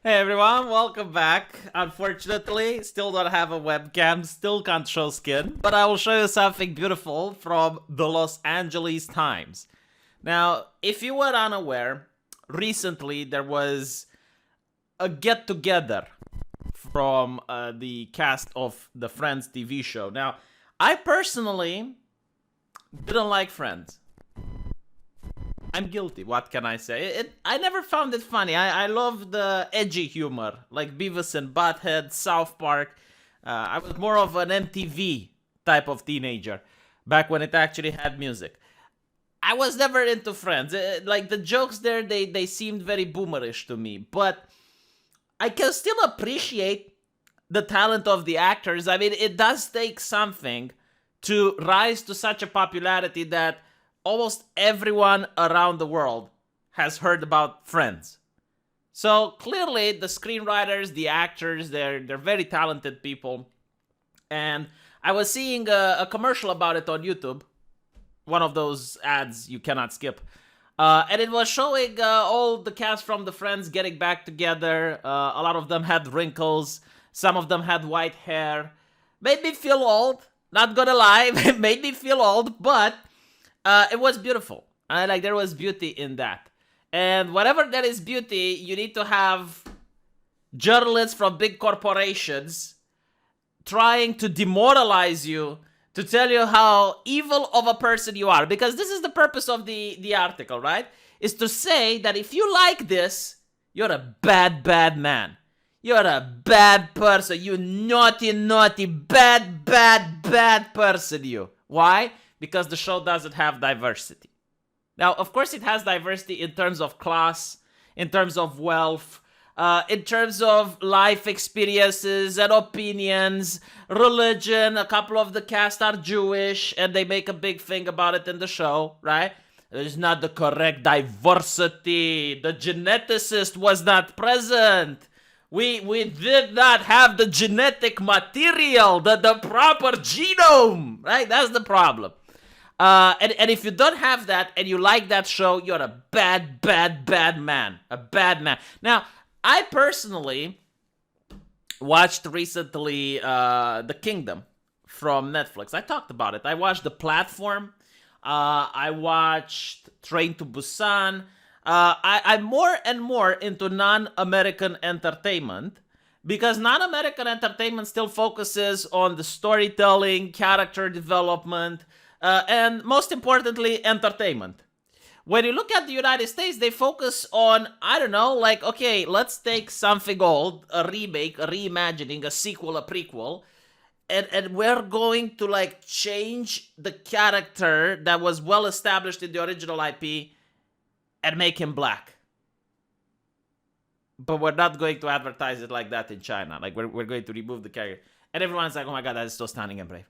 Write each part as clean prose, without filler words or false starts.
Hey everyone, welcome back. Unfortunately, still don't have a webcam, still can't show skin, but I will show you something beautiful from the Los Angeles Times. Now, if you were unaware, recently there was a get together from the cast of the Friends TV show. Now, I personally didn't like Friends. I'm guilty. What can I say? I never found it funny. I love the edgy humor, like Beavis and Butthead, South Park. I was more of an MTV type of teenager back when it actually had music. I was never into Friends. Like the jokes there, they seemed very boomerish to me. But I can still appreciate the talent of the actors. I mean, it does take something to rise to such a popularity that almost everyone around the world has heard about Friends. So clearly, the screenwriters, the actors, they're very talented people. And I was seeing a commercial about it on YouTube, one of those ads you cannot skip. And it was showing all the cast from the Friends getting back together. A lot of them had wrinkles. Some of them had white hair. Made me feel old. Not gonna lie, it made me feel old, but it was beautiful. Like there was beauty in that. And whatever there is beauty, you need to have journalists from big corporations trying to demoralize you, to tell you how evil of a person you are. Because this is the purpose of the article, right? Is to say that if you like this, you're a bad, bad man. You're a bad person. You naughty, naughty, bad, bad, bad person, you. Why? Because the show doesn't have diversity. Now, of course, it has diversity in terms of class, in terms of wealth, in terms of life experiences and opinions, religion. A couple of the cast are Jewish, and they make a big thing about it in the show, right? There's not the correct diversity. The geneticist was not present. We did not have the genetic material, the proper genome, right? That's the problem. And if you don't have that and you like that show, you're a bad, bad, bad man. A bad man. Now, I personally watched recently The Kingdom from Netflix. I talked about it. I watched The Platform. I watched Train to Busan. I'm more and more into non-American entertainment because non-American entertainment still focuses on the storytelling, character development, and most importantly, entertainment. When you look at the United States, they focus on, I don't know, like, okay, let's take something old, a remake, a reimagining, a sequel, a prequel, and we're going to, like, change the character that was well established in the original IP and make him black. But we're not going to advertise it like that in China. Like, we're going to remove the character. And everyone's like, oh my god, that is so stunning and brave.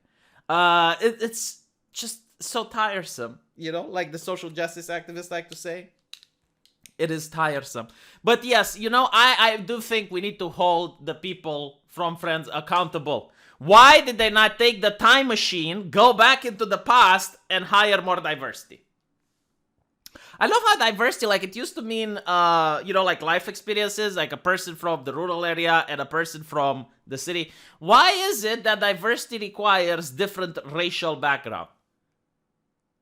It's just so tiresome, you know, like the social justice activists like to say. It is tiresome. But yes, you know, I do think we need to hold the people from Friends accountable. Why did they not take the time machine, go back into the past, and hire more diversity? I love how diversity, like, it used to mean, you know, like life experiences, like a person from the rural area and a person from the city. Why is it that diversity requires different racial background?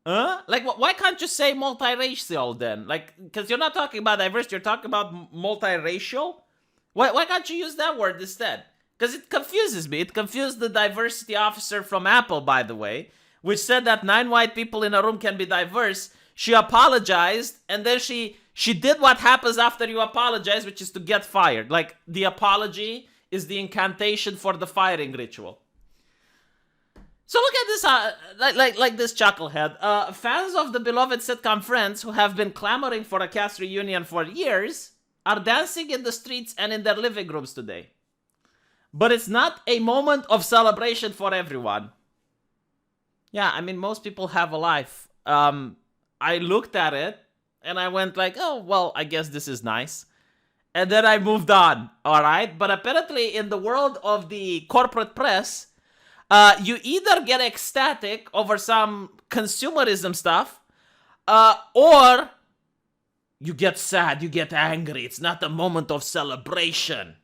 Like, why can't you say multiracial then? Like, because you're not talking about diversity, you're talking about multiracial? Why can't you use that word instead? Because it confuses me. It confused the diversity officer from Apple, by the way, which said that 9 white people in a room can be diverse. She apologized, and then she did what happens after you apologize, which is to get fired. Like, the apology is the incantation for the firing ritual. So look at this, like this chucklehead. Fans of the beloved sitcom Friends, who have been clamoring for a cast reunion for years, are dancing in the streets and in their living rooms today. But it's not a moment of celebration for everyone. Yeah, I mean, most people have a life. I looked at it, and I went like, oh, well, I guess this is nice. And then I moved on, alright? But apparently, in the world of the corporate press, you either get ecstatic over some consumerism stuff, or You get sad, you get angry. It's not a moment of celebration.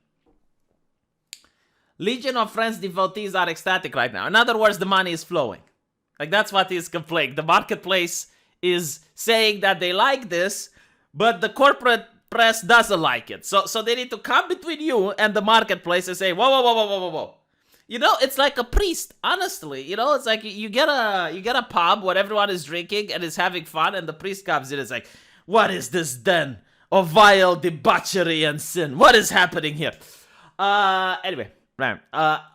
Legion of Friends devotees are ecstatic right now. In other words, the money is flowing. Like, that's what is complaining. The marketplace is saying that they like this, but the corporate press doesn't like it. So they need to come between you and the marketplace and say, whoa, whoa, whoa, whoa, whoa, whoa, whoa. You know, it's like a priest, honestly. You know, it's like you get a pub where everyone is drinking and is having fun, and the priest comes in and is like, what is this den of vile debauchery and sin? What is happening here? Anyway. Right.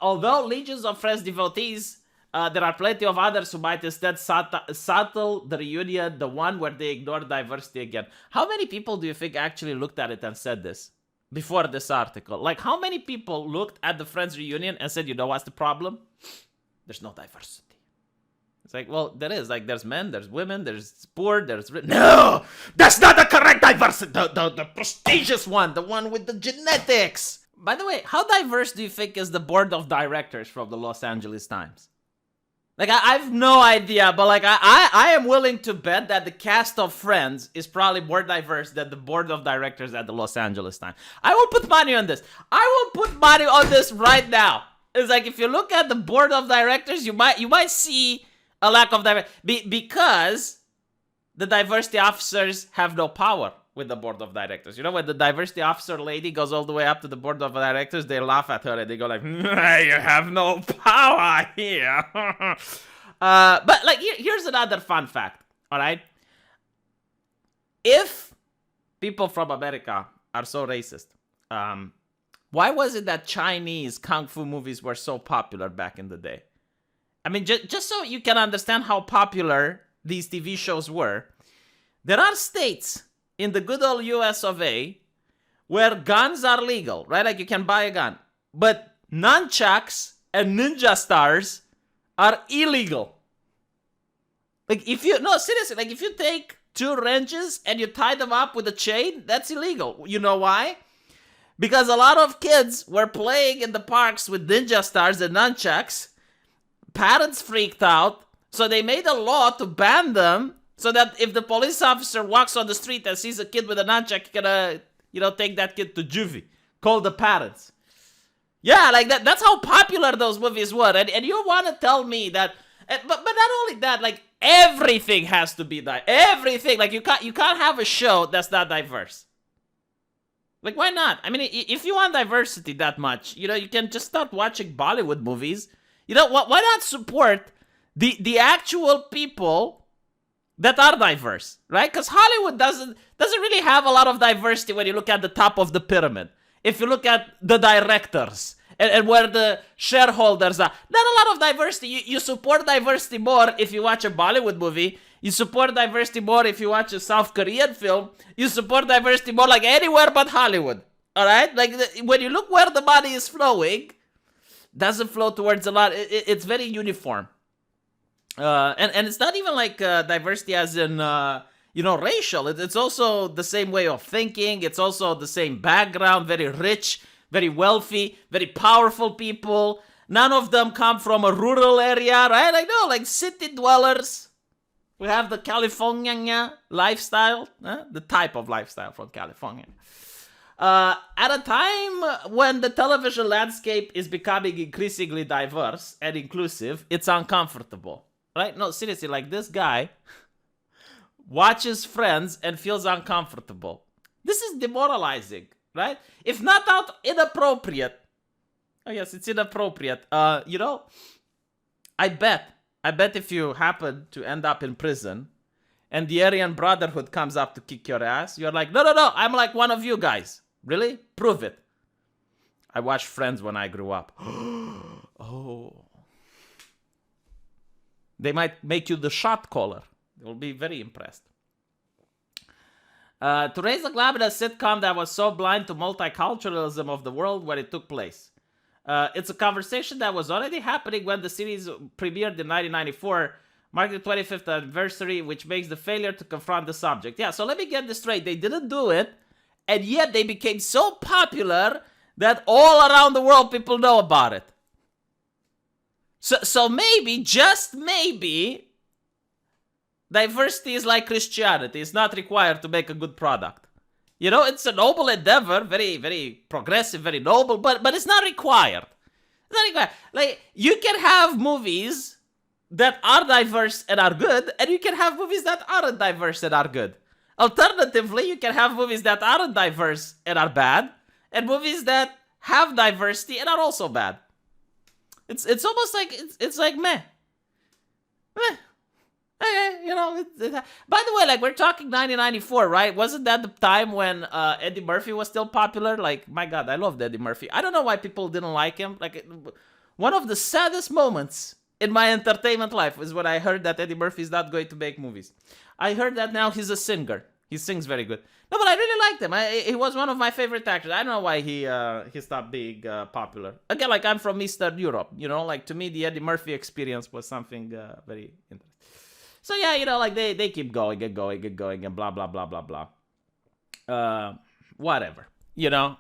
Although legions of Friends devotees, there are plenty of others who might instead settle the reunion, the one where they ignore diversity again. How many people do you think actually looked at it and said this before this article? Like, how many people looked at the Friends reunion and said, you know what's the problem? There's no diversity. It's like, well, there is. Like, there's men, there's women, there's poor, there's... No! That's not the correct diversity! The prestigious one, the one with the genetics! By the way, how diverse do you think is the board of directors from the Los Angeles Times? Like, I have no idea, but like, I am willing to bet that the cast of Friends is probably more diverse than the board of directors at the Los Angeles Times. I will put money on this. I will put money on this right now. It's like, if you look at the board of directors, you might see a lack of diversity because the diversity officers have no power with the board of directors. You know, when the diversity officer lady goes all the way up to the board of directors, they laugh at her and they go like, you have no power here. But like, here's another fun fact, all right? If people from America are so racist, why was it that Chinese kung fu movies were so popular back in the day? I mean, just so you can understand how popular these TV shows were, there are states in the good old US of A where guns are legal, right? Like, you can buy a gun. But nunchucks and ninja stars are illegal. Like, seriously, like, if you take two wrenches and you tie them up with a chain, that's illegal. You know why? Because a lot of kids were playing in the parks with ninja stars and nunchucks. Parents freaked out, so they made a law to ban them, so that if the police officer walks on the street and sees a kid with a nunchuck, he can, take that kid to juvie. Call the parents. Yeah, like that's how popular those movies were. And you want to tell me that, but not only that, like, everything has to be everything. Like, you can't have a show that's not diverse. Like, why not? I mean, if you want diversity that much, you can just start watching Bollywood movies. Why not support the actual people that are diverse, right? Because Hollywood doesn't really have a lot of diversity when you look at the top of the pyramid. If you look at the directors and where the shareholders are, not a lot of diversity. You support diversity more if you watch a Bollywood movie. You support diversity more if you watch a South Korean film. You support diversity more like anywhere but Hollywood, all right? Like, when you look where the money is flowing, doesn't flow towards a lot. It's very uniform. And it's not even like diversity as in, racial. It's also the same way of thinking. It's also the same background, very rich, very wealthy, very powerful people. None of them come from a rural area, right? I know, like city dwellers. We have the California lifestyle, the type of lifestyle from California. At a time when the television landscape is becoming increasingly diverse and inclusive, it's uncomfortable. Right? No, seriously, like, this guy watches Friends and feels uncomfortable. This is demoralizing, right? If not inappropriate. Oh, yes, it's inappropriate. I bet if you happen to end up in prison and the Aryan Brotherhood comes up to kick your ass, you're like, no, I'm like one of you guys. Really? Prove it. I watched Friends when I grew up. Oh. They might make you the shot caller. They'll be very impressed. To raise a glamour, a sitcom that was so blind to multiculturalism of the world where it took place. It's a conversation that was already happening when the series premiered in 1994, marking the 25th anniversary, which makes the failure to confront the subject. Yeah, so let me get this straight. They didn't do it, and yet they became so popular that all around the world people know about it. So maybe, just maybe, diversity is like Christianity. It's not required to make a good product. You know, it's a noble endeavor, very, very progressive, very noble, but it's not required. It's not required. Like, you can have movies that are diverse and are good, and you can have movies that aren't diverse and are good. Alternatively, you can have movies that aren't diverse and are bad, and movies that have diversity and are also bad. It's almost like it's like meh. Okay, you know. By the way, like, we're talking 1994, right? Wasn't that the time when Eddie Murphy was still popular? Like, my God, I loved Eddie Murphy. I don't know why people didn't like him. Like, one of the saddest moments in my entertainment life was when I heard that Eddie Murphy is not going to make movies. I heard that now he's a singer. He sings very good. No, but I really liked him. He was one of my favorite actors. I don't know why he stopped being popular. Again, like, I'm from Eastern Europe, you know? Like, to me, the Eddie Murphy experience was something very interesting. So yeah, you know, like, they keep going and going and going and blah, blah, blah, blah, blah. Whatever, you know?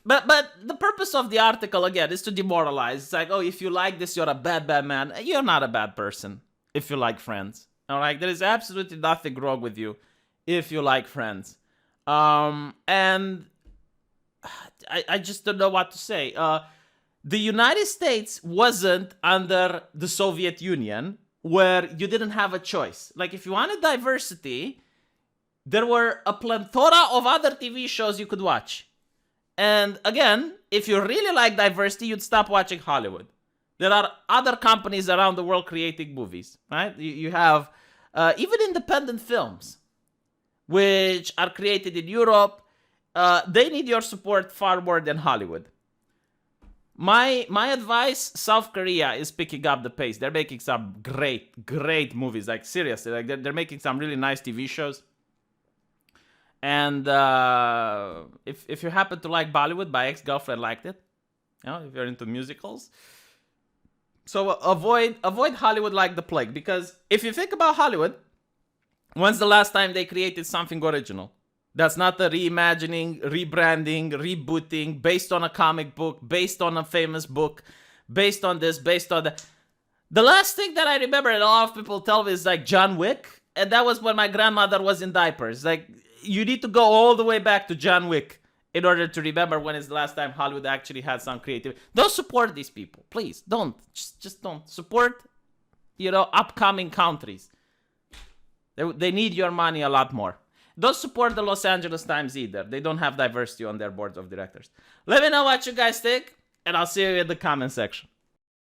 But the purpose of the article, again, is to demoralize. It's like, oh, if you like this, you're a bad man. You're not a bad person if you like Friends. All right? There is absolutely nothing wrong with you if you like Friends. And I just don't know what to say. The United States wasn't under the Soviet Union, where you didn't have a choice. Like, if you wanted diversity, there were a plethora of other TV shows you could watch. And again, if you really like diversity, you'd stop watching Hollywood. There are other companies around the world creating movies, right? You have even independent films, which are created in Europe. They need your support far more than Hollywood. My advice, South Korea is picking up the pace. They're making some great movies. Like, seriously, like, they're making some really nice TV shows. And if you happen to like Bollywood, my ex-girlfriend liked it. You know, if you're into musicals. So avoid Hollywood like the plague. Because if you think about Hollywood, when's the last time they created something original? That's not the reimagining, rebranding, rebooting, based on a comic book, based on a famous book, based on this, based on that. The last thing that I remember, and a lot of people tell me, is like John Wick. And that was when my grandmother was in diapers. Like, you need to go all the way back to John Wick in order to remember when is the last time Hollywood actually had some creativity. Don't support these people. Please, don't. Just don't. Support, you know, upcoming countries. They need your money a lot more. Don't support the Los Angeles Times either. They don't have diversity on their boards of directors. Let me know what you guys think, and I'll see you in the comment section.